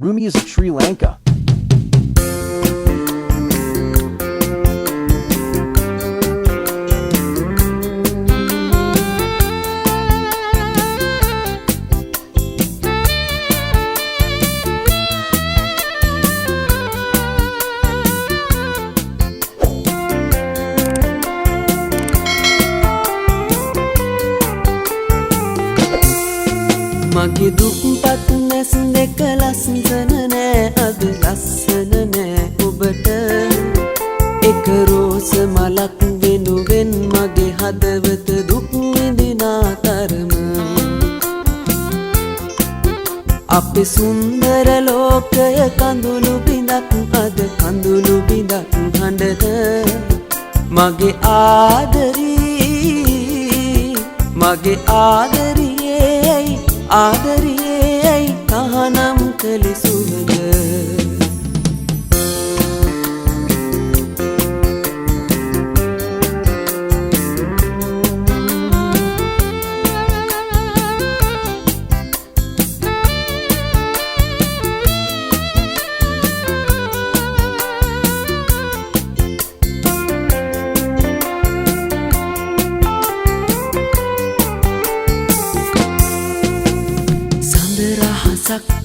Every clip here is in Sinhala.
Rumi is of Sri Lanka. මගේ දුක්පත් නැස් දෙක ලස්සන නෑ අද ලස්සන නෑ ඔබට එක රෝස මලක් වෙනුවෙන් මගේ හදවත දුක් විඳිනා තරම අපේ සුන්දර ලෝකය කඳුළු බිඳක් අද කඳුළු බිඳක් හඬන මගේ ආදරී මගේ ආදරියේ ආදරියේ තහනම් කළ සුවඳ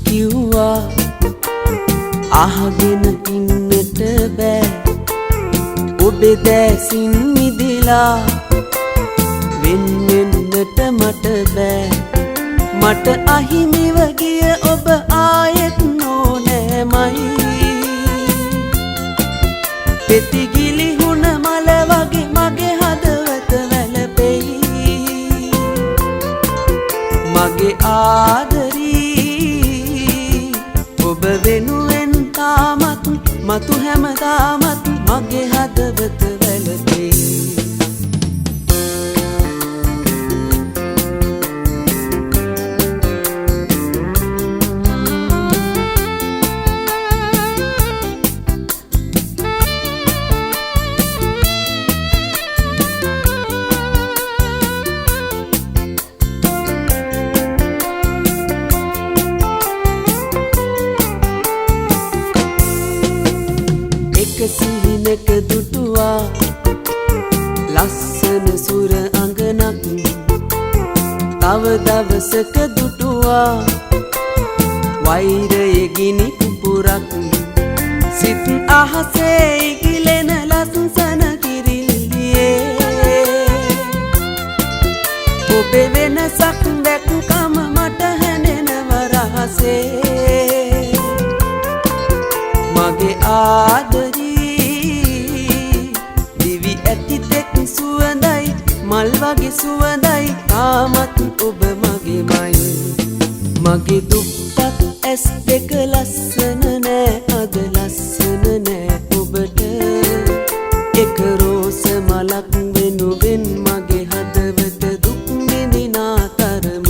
කිව්වා අහගෙන ඉන්නට බෑ ඔබේ දැසින් මිදිලා වෙන් වෙන්නට මට බෑ මට අහිමිව ගිය ඔබ ආයෙත් නොනෑමයි පෙති ගිලිහුණ මල වගේ මගේ හදවත වැළපෙයි මගේ ආදරී ඔබ වෙනුවෙන් තාමත් මතු හැමදාමත් මගේ හදවත වැළපෙයි සිහිනක දුටුවා ලස්සන සුර අඟනක් තව දවසක දුටුවා වෛරයේ ගිනි පුපුරක් සිත් අහසේ ඉගිලෙන ලස්සන කිරිල්ලියේ ඔබේ වෙනසක් දැක්කම මට හැනෙනව රහසේ මගේ ආදරී සුවඳයි මල් වගේ සුවඳයි තාමත් ඔබ මගේමයි මගේ දුක්පත් ඇස් දෙක ලස්සන නෑ අද ලස්සන නෑ ඔබට එක රෝස මලක් වෙනුවෙන් මගේ හදවත දුක් විඳිනා තරම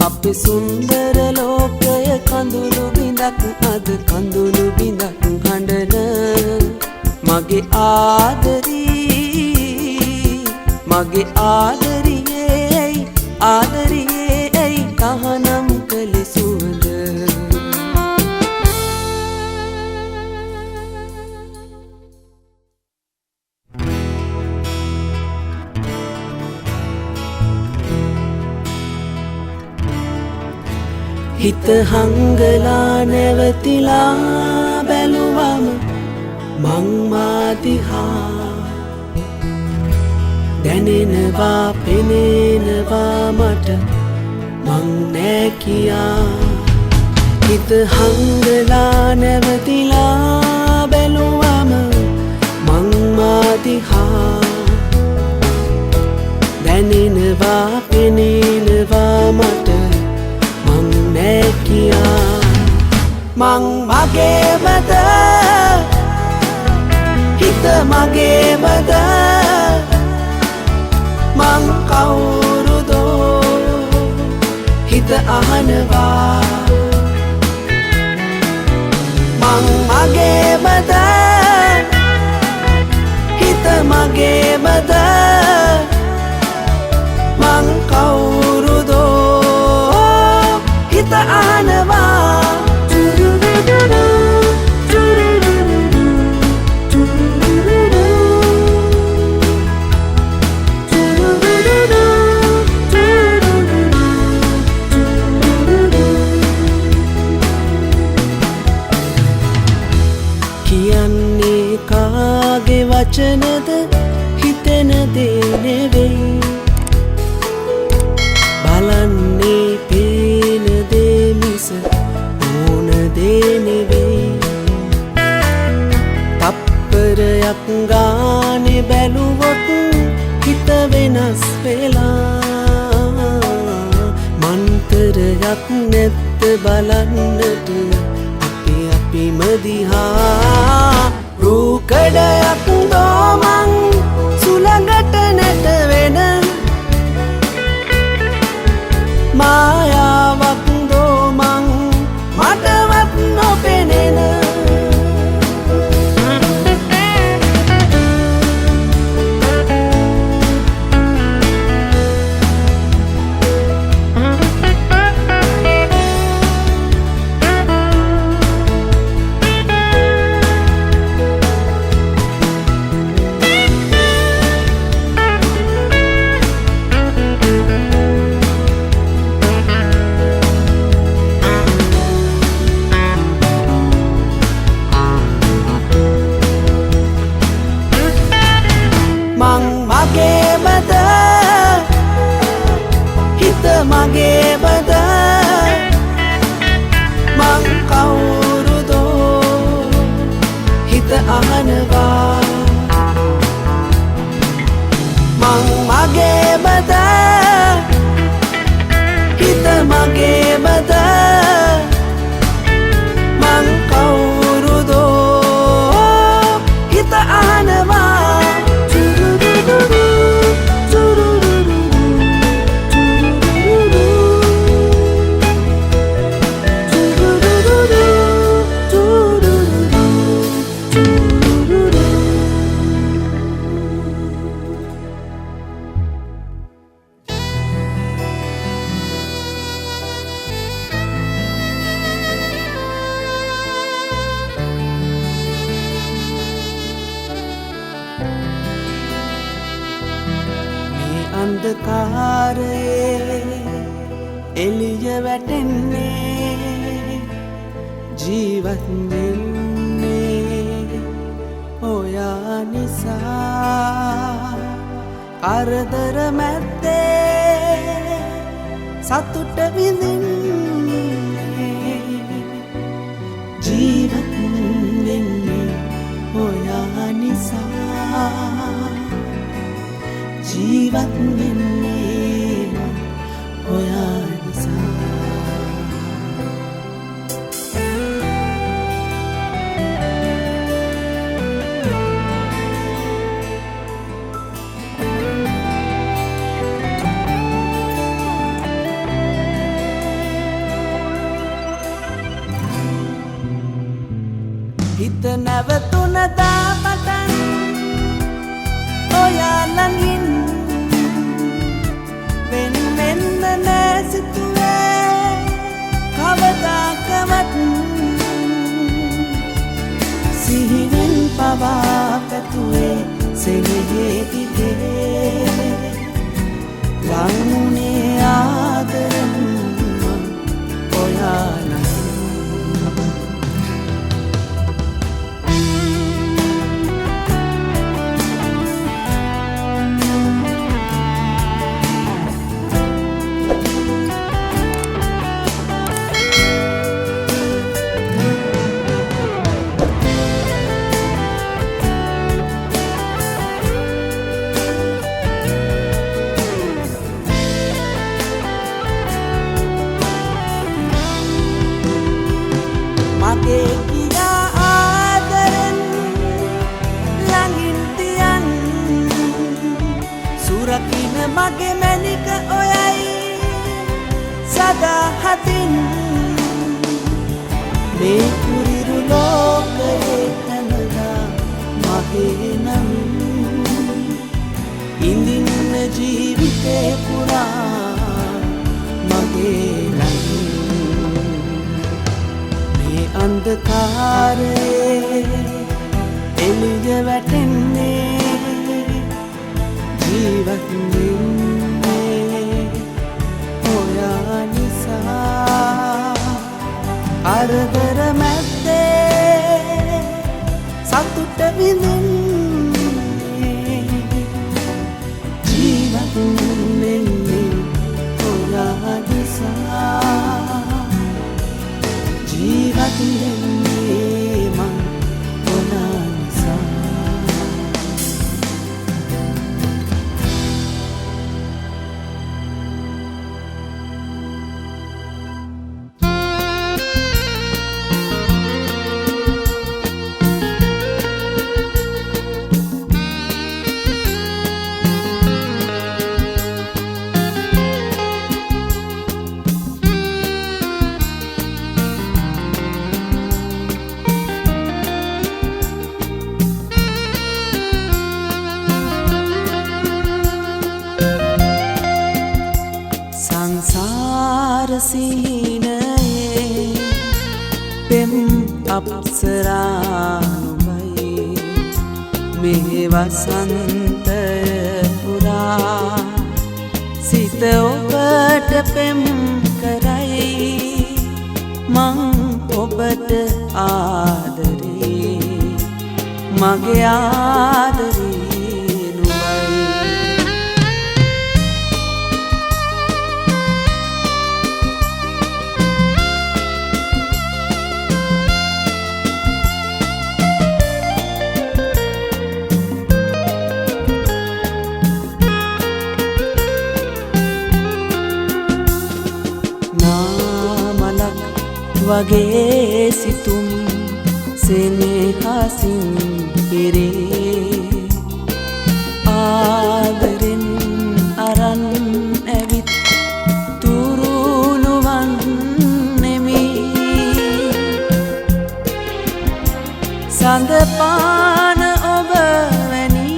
අපේ සුන්දර ලෝකය කඳුළු බිඳක් අද කඳුළු බිඳක් හඬන මගේ ආදරී මගේ ආදරියේ ආදරියේ තහනම් කළ සුවඳ හිත හංගලා නැවතිලා බැලුවම මං මාදිහා දැනෙනවා පෙනෙනවා මට මං නෑ කියා හිත හංගලා නැවතිලා බැලුවම මං මාදිහා දැනෙනවා පෙනෙනවා මට මං නෑ කියා මං මගේමද හිත මගේමද මං කවුරුදෝ හිත අහනවා මං මගේමද හිත මගේමද මං කවුරුදෝ හිත වචනද හිතෙන දේ නෙවෙයි බලන්නේ පේන දේ මිස ඕන දේ නෙවෙයි තප්පරයක් ගානේ බැලුවොත් හිත වෙනස් වෙලා මන්තරයක් නැත්ත බලන්නට අපිම දිහා රූකඩයක් දෝමන් සුළඟට නැට වෙන මායාවක් දෝමන් මටවත් නොපෙනෙන මගේමද හිත මගේමද මං කවුරුදෝ හිත අහනවා මං මගේමද හිත මගේමද මං කවුරුදෝ හිත අහනවා අන්ධකාරයේ එළිය වැටෙන්නේ ජීවත් වෙන්නේ ඔයා නිසා කරදර මැද්දේ සතුට විඳින්නේ ජීවත් වෙන්නේ ඔයා නිසා ජීවත් වෙන්නේ ඔයා නිසා හිත නැවතුන දා පටන් ඔයා ළඟින් වෙන්න නැසිතුවේ කවදාකවත් සිහිනෙන් පවා පැතුවේ සෙනෙහේ දිගේ ලංුනේ ආදරෙන් ඔයා මගේ කියා ආදරෙන් ළඟින් තියන් සුරකින්න මගේ මැනික ඔයයි සදා හතින් මේ කුරිරු ලෝකයේ හැමදා මගේ නම් ඉඳින්න ජීවිතේ පුරා මගේ නම් අන්ධකාරයේ එළිය වැටෙන්නේ ජීවත් වෙන්නේ ඔයා නිසා කරදර මැද්දේ සතුට විඳින්න අප්සරානුබයි මේ වසන්තය පුරා සිත ඔබට පෙම් කරයි මං ඔබට ආදරේ මගේ ආදරේ වගේ සිතුම් සෙනෙහසින් පිරේ ආදරෙන් අරන් ඇවිත් තුරුණුවන් නෙමි සඳපාන ඔබ වැනි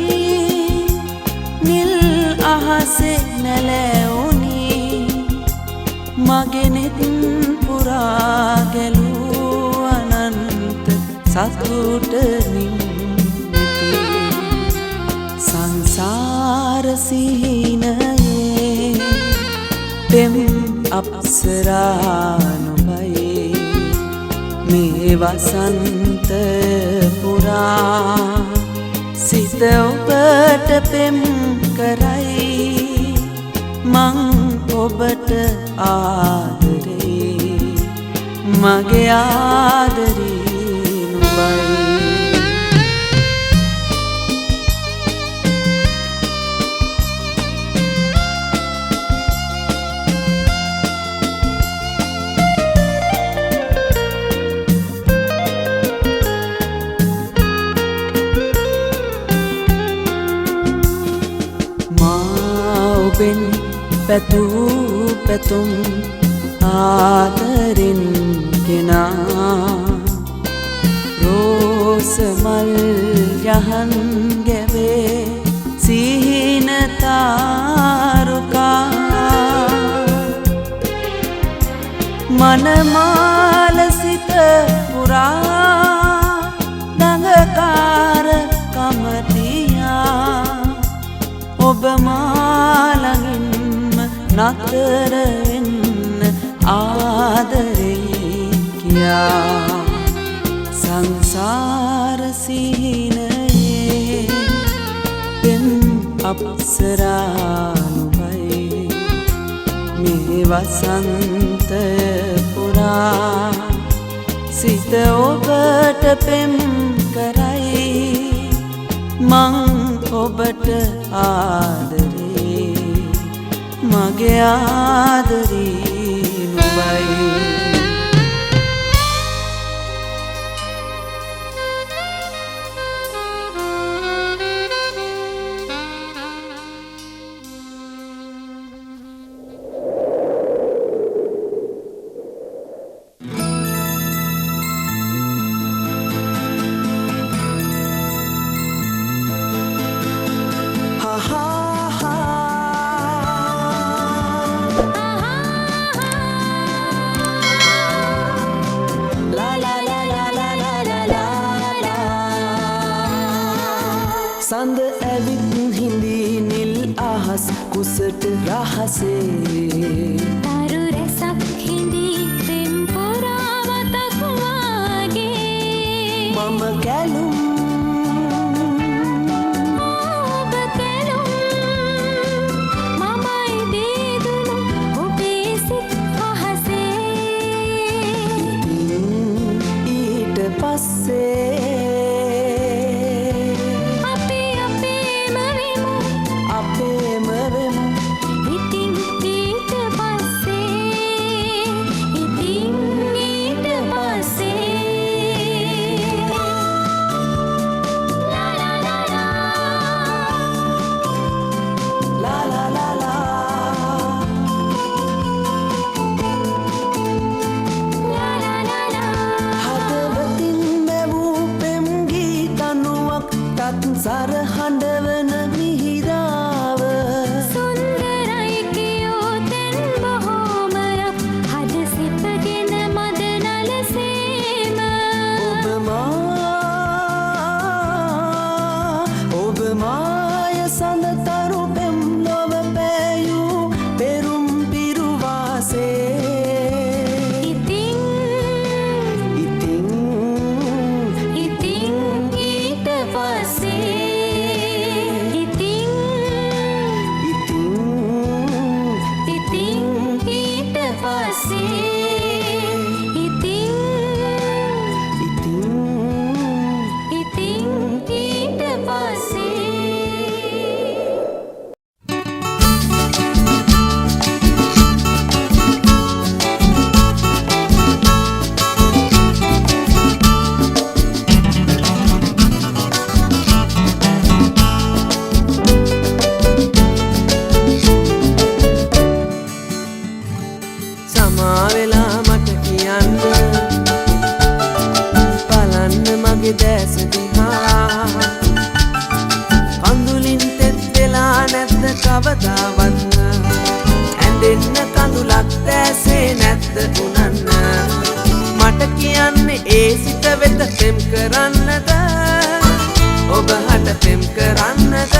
නිල් අහසේ නැලැවුනි මගෙනෙත් පුරා ගැලූ අනන්ත සතුටනින් නැති සංසාර සිහිනයේ පෙම් අප්සරානුබයි මේ වසන්ත පුරා සිත ඔබට පෙම් කරයි මං ඔබට ආදරේ මගේ ආදරේ නුඹයි මා ඔබෙන් පැතූ පැතුම් ආදරෙන් ගෙනා රෝස මල් යහන් ගැවේ සිහින තාරුකා මනමාල සිත පුරා දඟකාර කමතියා ඔබ මාළඟින්ම නතර වෙන්න ආදරේ කියා සංසාර සිහිනයේ පෙම් අප්සරානුබයි මේ වසන්තය පුරා සිත ඔබට පෙම් කරයි මං ඔබට ආදරේ මගේ ආදරේ නුඹයි සඳ ඇවිත් හිඳී නිල් අහස් කුසට රහසේ තරු රැසක් හිඳී පෙම් පුරාවතක් වාගේ මම ගැලුම් ඔබ ගැලුම් මමයි දේදුණු ඔබේ සිත් අහසේ ඊට පස්සේ අපේම වෙමු ඉතින් ඊට පස්සේ වෙත පෙම් කරන්නද ඔබ හට පෙම් කරන්නද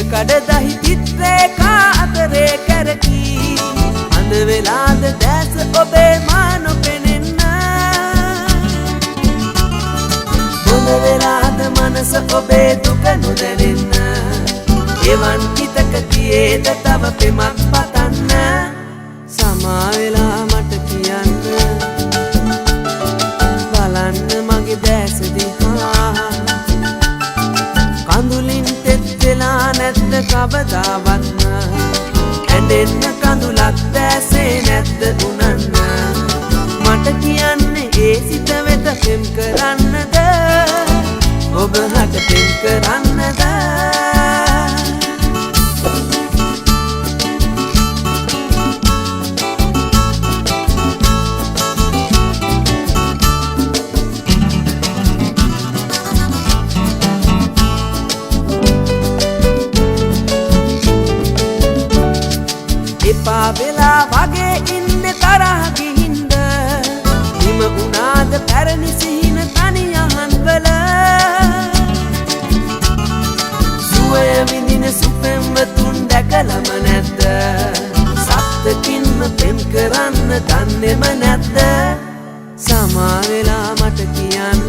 කඩදහි චිත්‍රේකා අතරේ කැරකී අඳ වෙලාද දැස ඔබේ මා නොපෙනෙන්න හොඳ වෙලාද මනස ඔබේ දුක නොදැනෙන්න එවන් හිතක තියේද තව පෙමක් පතන්න සමා වෙලා මට කියන්න බලන්න මගේ දැස දිහා කඳුලින් තෙත් වෙලා නැද්ද කවදාවත්ම ඇඬෙන්න කඳුලක් දැසේ නැද්ද උනන්න මට කියන්නේ ඒ සිත වෙත පෙම් කරන්නද ඔබ හට පෙම් කරන්නද එපා වෙලා වගේ ඉන්න තරහ ගිහින්ද හිම උනාද පැරණි සිහින තනි අහන්වල සුවය විඳින සුපෙම්වතුන් දැකලම නැද්ද සත්තකින්ම පෙම් කරන්න දන්නෙම නැද්ද සමා වෙලා මට කියන්න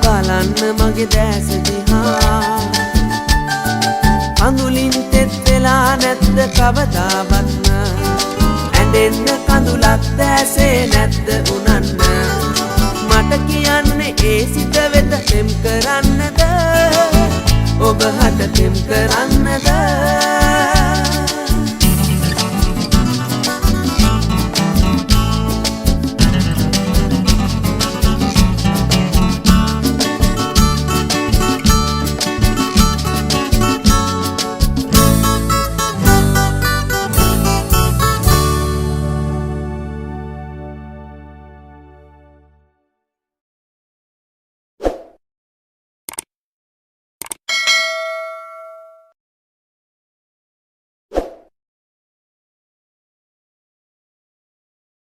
බලන්න මගේ දැස දිහා කඳුලින් තෙත් වෙලා නැද්ද කවදාවත්ම ඇඬෙන්න කඳුලක් දැසේ නැද්ද උනන්න මට කියන්නේ ඒ සිත වෙත පෙම් කරන්නද ඔබ හට පෙම් කරන්නද